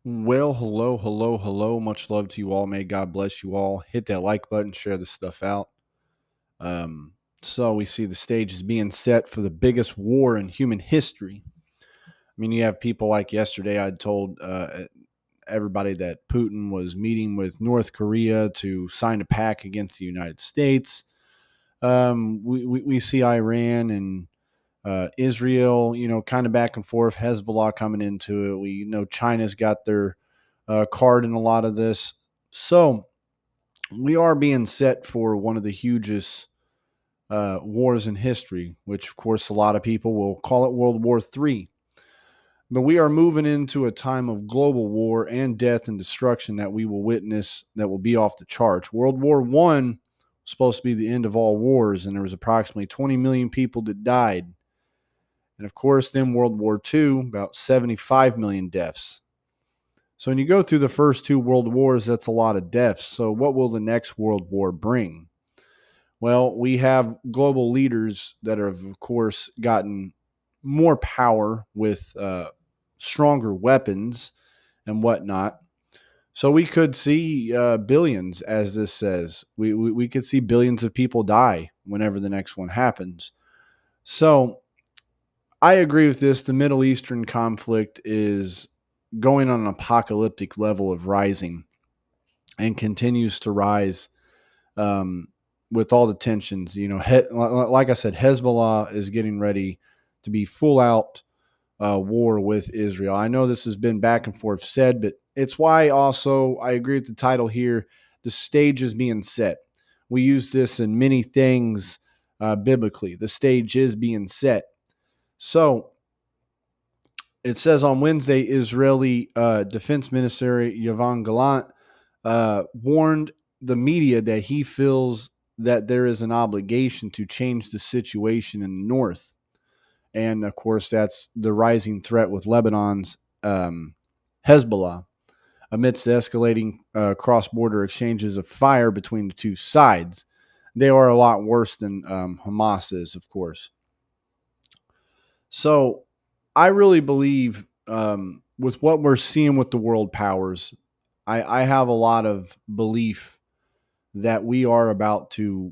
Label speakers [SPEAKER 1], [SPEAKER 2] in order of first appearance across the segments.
[SPEAKER 1] Well, hello, hello, hello. Much love to you all. May God bless you all. Hit that like button, share this stuff out. Um, so we see the stage is being set for the biggest war in human history. I mean, you have people like yesterday. I told everybody that Putin was meeting with North Korea to sign a pact against the United States. We see Iran and Israel, kind of back and forth. Hezbollah coming into it. We know China's got their card in a lot of this. So we are being set for one of the hugest wars in history, which, of course, a lot of people will call it World War III. But we are moving into a time of global war and death and destruction that we will witness that will be off the charts. World War One was supposed to be the end of all wars, and there was approximately 20 million people that died. And of course, then World War II, about 75 million deaths. So when you go through the first two world wars, that's a lot of deaths. So what will the next world war bring? Well, we have global leaders that have, of course, gotten more power with stronger weapons and whatnot. So we could see billions, as this says. We could see billions of people die whenever the next one happens. So I agree with this. The Middle Eastern conflict is going on an apocalyptic level of rising and continues to rise with all the tensions. Like I said, Hezbollah is getting ready to be full out war with Israel. I know this has been back and forth said, but it's why also I agree with the title here. The stage is being set. We use this in many things biblically. The stage is being set. So it says on Wednesday, Israeli Defense Minister Yavan Gallant warned the media that he feels that there is an obligation to change the situation in the north. And of course, that's the rising threat with Lebanon's Hezbollah amidst the escalating cross border exchanges of fire between the two sides. They are a lot worse than Hamas is, of course. So I really believe with what we're seeing with the world powers, I have a lot of belief that we are about to,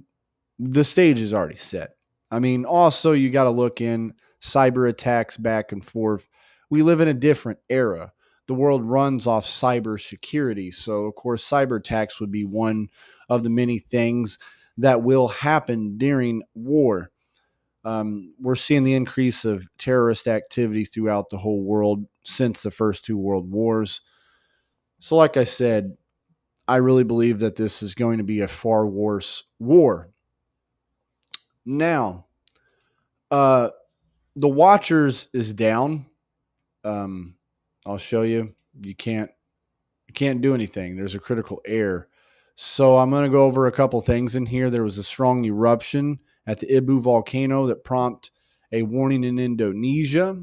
[SPEAKER 1] the stage is already set. I mean, also, you got to look in cyber attacks back and forth. We live in a different era. The world runs off cyber security. So, of course, cyber attacks would be one of the many things that will happen during war. We're seeing the increase of terrorist activity throughout the whole world since the first two world wars. So, like I said, I really believe that this is going to be a far worse war. Now, uh, the Watchers is down. Um, I'll show you. You can't do anything. There's a critical error. So I'm going to go over a couple things in here. There was a strong eruption at the Ibu volcano that prompted a warning in Indonesia.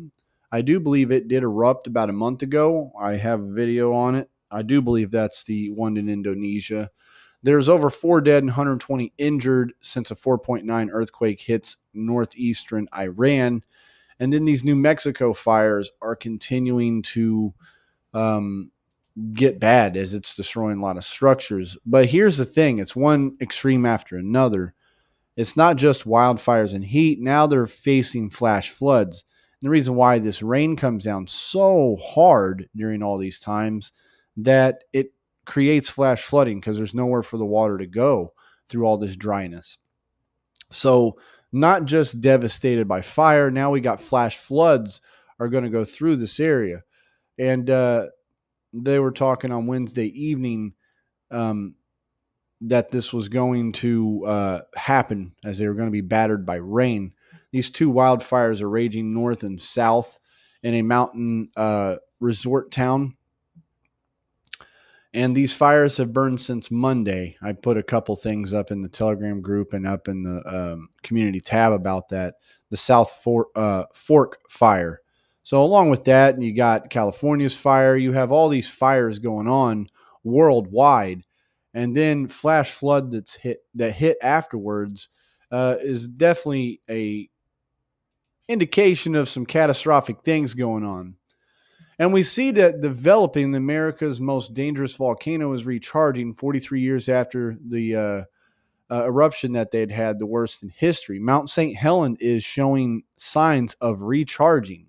[SPEAKER 1] I do believe it did erupt about a month ago. I have a video on it. I do believe that's the one in Indonesia. There's over 4 dead and 120 injured since a 4.9 earthquake hits northeastern Iran. And then these New Mexico fires are continuing to get bad as it's destroying a lot of structures. But here's the thing, it's one extreme after another. It's not just wildfires and heat. Now they're facing flash floods. And the reason why this rain comes down so hard during all these times that it creates flash flooding because there's nowhere for the water to go through all this dryness. So not just devastated by fire, now we got flash floods are going to go through this area. And they were talking on Wednesday evening that this was going to happen as they were going to be battered by rain. These two wildfires are raging north and south in a mountain resort town. And these fires have burned since Monday. I put a couple things up in the Telegram group and up in the community tab about that. The South Fork fire. So along with that, you got California's fire. You have all these fires going on worldwide. And then flash flood that hit afterwards is definitely a indication of some catastrophic things going on. And we see that developing America's most dangerous volcano is recharging 43 years after the eruption that they'd had, the worst in history. Mount St. Helens is showing signs of recharging.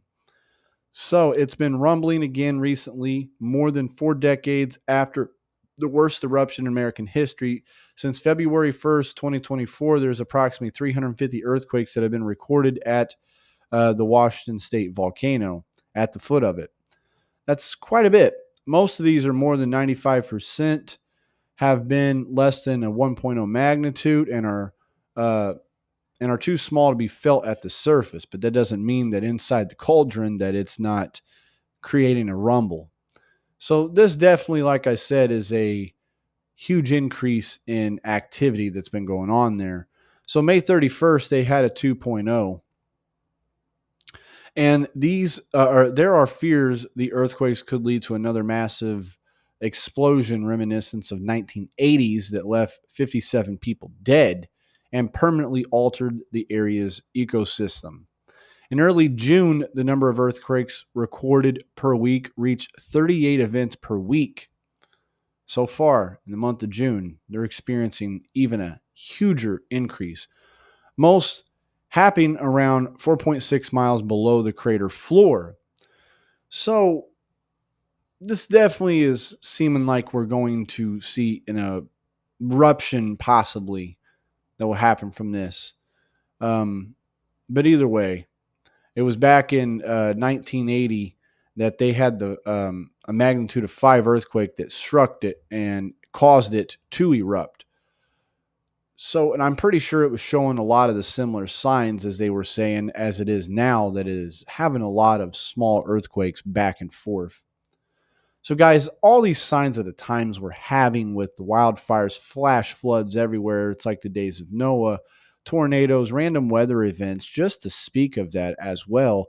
[SPEAKER 1] So it's been rumbling again recently, more than 4 decades after the worst eruption in American history. Since February 1st, 2024, there's approximately 350 earthquakes that have been recorded at the Washington State volcano at the foot of it. That's quite a bit. Most of these are more than 95%, have been less than a 1.0 magnitude, and are too small to be felt at the surface. But that doesn't mean that inside the cauldron that it's not creating a rumble. So this definitely, like I said, is a huge increase in activity that's been going on there. So May 31st, they had a 2.0. And there are fears the earthquakes could lead to another massive explosion reminiscent of 1980s that left 57 people dead and permanently altered the area's ecosystem. In early June, the number of earthquakes recorded per week reached 38 events per week. So far, in the month of June, they're experiencing even a huger increase. Most happening around 4.6 miles below the crater floor. So this definitely is seeming like we're going to see an eruption possibly that will happen from this. But either way, it was back in 1980 that they had a magnitude of 5 earthquake that struck it and caused it to erupt. So, and I'm pretty sure it was showing a lot of the similar signs as they were saying, as it is now, that it is having a lot of small earthquakes back and forth. So, guys, all these signs of the times we're having with the wildfires, flash floods everywhere, it's like the days of Noah, tornadoes, random weather events, just to speak of that as well.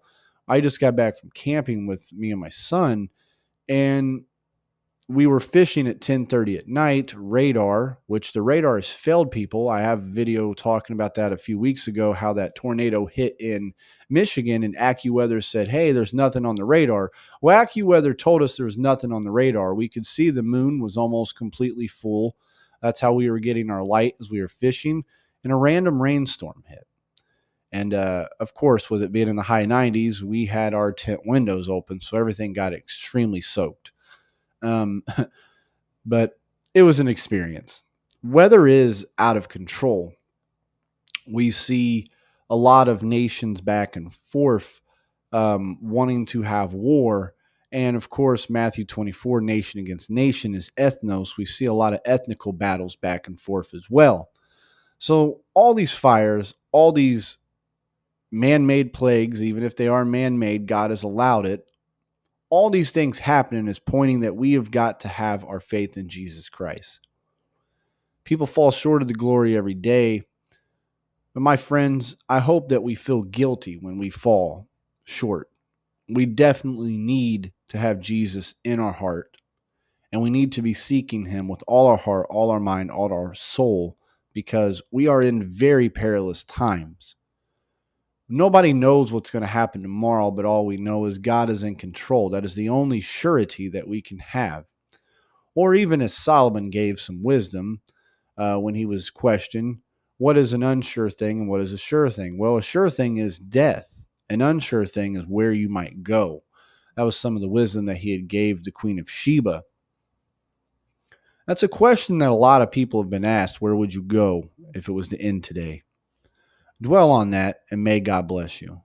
[SPEAKER 1] I just got back from camping with me and my son, and we were fishing at 10:30 at night, radar, which the radar has failed people. I have a video talking about that a few weeks ago, how that tornado hit in Michigan and AccuWeather said, hey, there's nothing on the radar. Well, AccuWeather told us there was nothing on the radar. We could see the moon was almost completely full. That's how we were getting our light as we were fishing, and a random rainstorm hit. And of course, with it being in the high 90s, we had our tent windows open, so everything got extremely soaked. But it was an experience. Weather is out of control. We see a lot of nations back and forth wanting to have war. And of course, Matthew 24, nation against nation, is ethnos. We see a lot of ethnical battles back and forth as well. So all these fires, all these man-made plagues, even if they are man-made, God has allowed it. All these things happening is pointing that we have got to have our faith in Jesus Christ. People fall short of the glory every day. But my friends, I hope that we feel guilty when we fall short. We definitely need to have Jesus in our heart. And we need to be seeking him with all our heart, all our mind, all our soul, because we are in very perilous times. Nobody knows what's going to happen tomorrow, but all we know is God is in control. That is the only surety that we can have. Or even as Solomon gave some wisdom when he was questioned, what is an unsure thing and what is a sure thing? Well, a sure thing is death. An unsure thing is where you might go. That was some of the wisdom that he had gave the Queen of Sheba. That's a question that a lot of people have been asked. Where would you go if it was the end today? Dwell on that, and may God bless you.